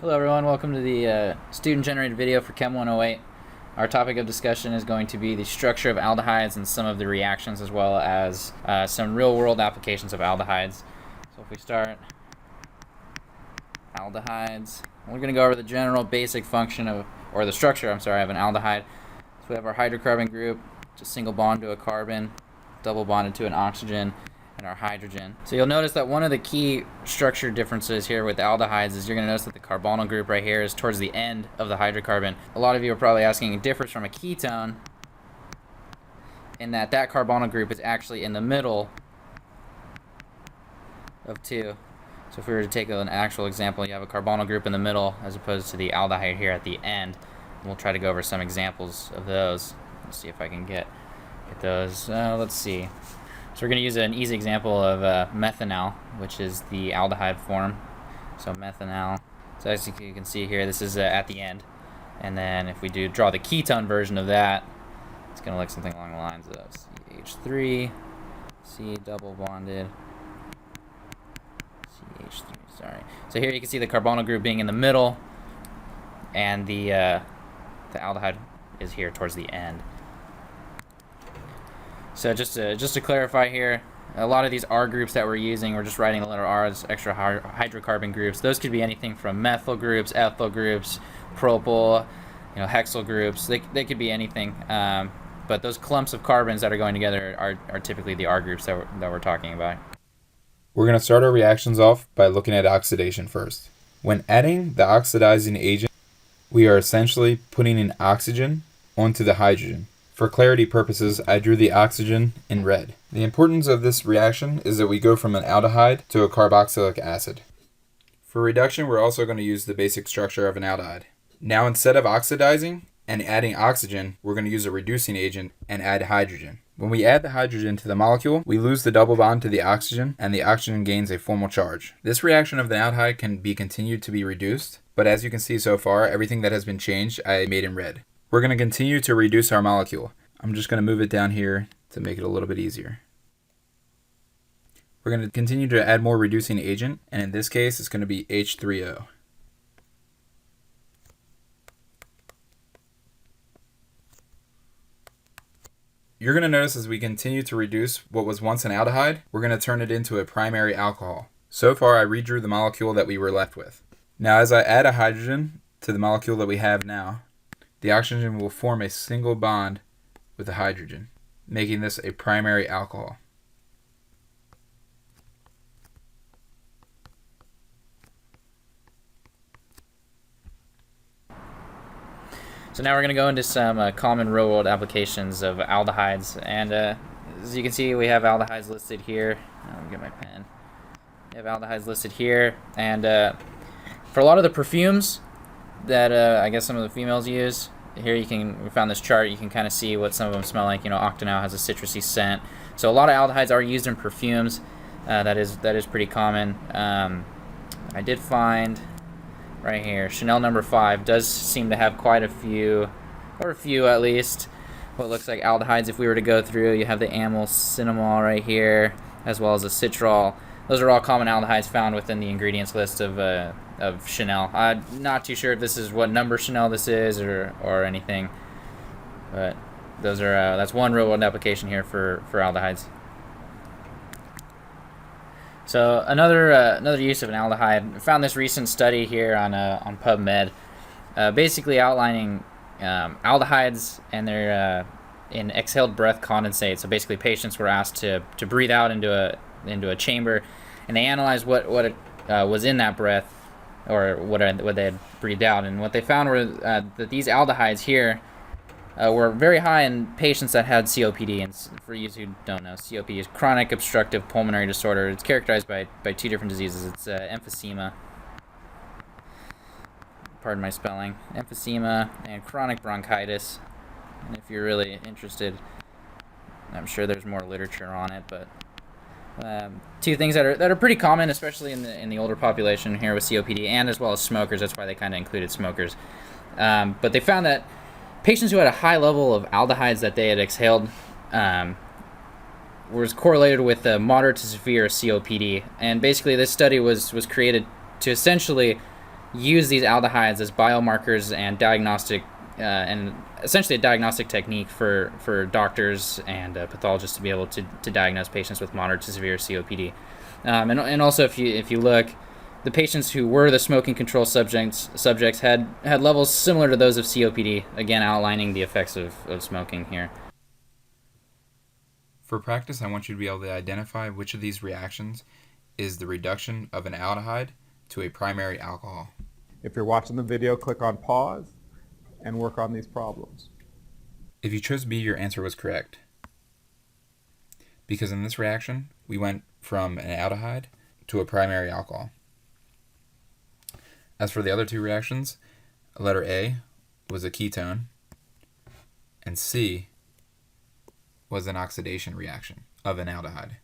Hello everyone, welcome to the student-generated video for Chem 108. Our topic of discussion is going to be the structure of aldehydes and some of the reactions, as well as some real-world applications of aldehydes. So if we start aldehydes, we're going to go over the general basic function of, or the structure, of an aldehyde. So we have our hydrocarbon group, just single bond to a carbon, double bonded to an oxygen, and our hydrogen. So you'll notice that one of the key structure differences here with aldehydes is you're going to notice that the carbonyl group right here is towards the end of the hydrocarbon. A lot of you are probably asking, it differs from a ketone in that carbonyl group is actually in the middle of two. So if we were to take an actual example, you have a carbonyl group in the middle as opposed to the aldehyde here at the end. And we'll try to go over some examples of those. Let's see if I can get those. Let's see. So we're going to use an easy example of methanol, which is the aldehyde form. So methanol. So as you can see here, this is at the end. And then if we draw the ketone version of that, it's going to look something along the lines of CH3, C double bonded, CH3, sorry. So here you can see the carbonyl group being in the middle, and the aldehyde is here towards the end. So just to clarify here, a lot of these R groups that we're using, we're just writing the letter R as extra hydrocarbon groups. Those could be anything from methyl groups, ethyl groups, propyl, hexyl groups. They could be anything. But those clumps of carbons that are going together are typically the R groups that we're talking about. We're going to start our reactions off by looking at oxidation first. When adding the oxidizing agent, we are essentially putting an oxygen onto the hydrogen. For clarity purposes, I drew the oxygen in red. The importance of this reaction is that we go from an aldehyde to a carboxylic acid. For reduction, we're also going to use the basic structure of an aldehyde. Now, instead of oxidizing and adding oxygen, we're going to use a reducing agent and add hydrogen. When we add the hydrogen to the molecule, we lose the double bond to the oxygen, and the oxygen gains a formal charge. This reaction of the aldehyde can be continued to be reduced, but as you can see so far, everything that has been changed, I made in red. We're going to continue to reduce our molecule. I'm just going to move it down here to make it a little bit easier. We're going to continue to add more reducing agent, and in this case, it's going to be H3O. You're going to notice as we continue to reduce what was once an aldehyde, we're going to turn it into a primary alcohol. So far, I redrew the molecule that we were left with. Now, as I add a hydrogen to the molecule that we have now, the oxygen will form a single bond with the hydrogen, making this a primary alcohol. So now we're going to go into some common real-world applications of aldehydes. And as you can see, we have aldehydes listed here. Let me get my pen. We have aldehydes listed here. And for a lot of the perfumes that I guess some of the females use, here we found this chart, you can kind of see what some of them smell like. Octanol has a citrusy scent. So a lot of aldehydes are used in perfumes. That is pretty common. I did find right here, Chanel No. 5 does seem to have quite a few, or a few at least, what looks like aldehydes. If we were to go through, you have the amyl cinnamol right here, as well as the citral. Those are all common aldehydes found within the ingredients list of Chanel. I'm not too sure if this is what number Chanel this is or anything, but those are that's one real world application here for aldehydes. So another use of an aldehyde. I found this recent study here on PubMed, basically outlining aldehydes and their in exhaled breath condensate. So basically, patients were asked to breathe out into a chamber, and they analyzed what was in that breath, or what they had breathed out. And what they found were that these aldehydes here were very high in patients that had COPD. And for you who don't know, COPD is chronic obstructive pulmonary disorder. It's characterized by two different diseases. It's emphysema, pardon my spelling, emphysema, and chronic bronchitis. And if you're really interested, I'm sure there's more literature on it, but two things that are pretty common, especially in the older population here with COPD, and as well as smokers. That's why they kind of included smokers. But they found that patients who had a high level of aldehydes that they had exhaled was correlated with moderate to severe COPD. And basically, this study was created to essentially use these aldehydes as biomarkers and diagnostic, and essentially a diagnostic technique for doctors and pathologists to be able to diagnose patients with moderate to severe COPD. And also, if you look, the patients who were the smoking control subjects had levels similar to those of COPD, again outlining the effects of smoking here. For practice, I want you to be able to identify which of these reactions is the reduction of an aldehyde to a primary alcohol. If you're watching the video, click on pause and work on these problems. If you chose B, your answer was correct. Because in this reaction, we went from an aldehyde to a primary alcohol. As for the other two reactions, letter A was a ketone, and C was an oxidation reaction of an aldehyde.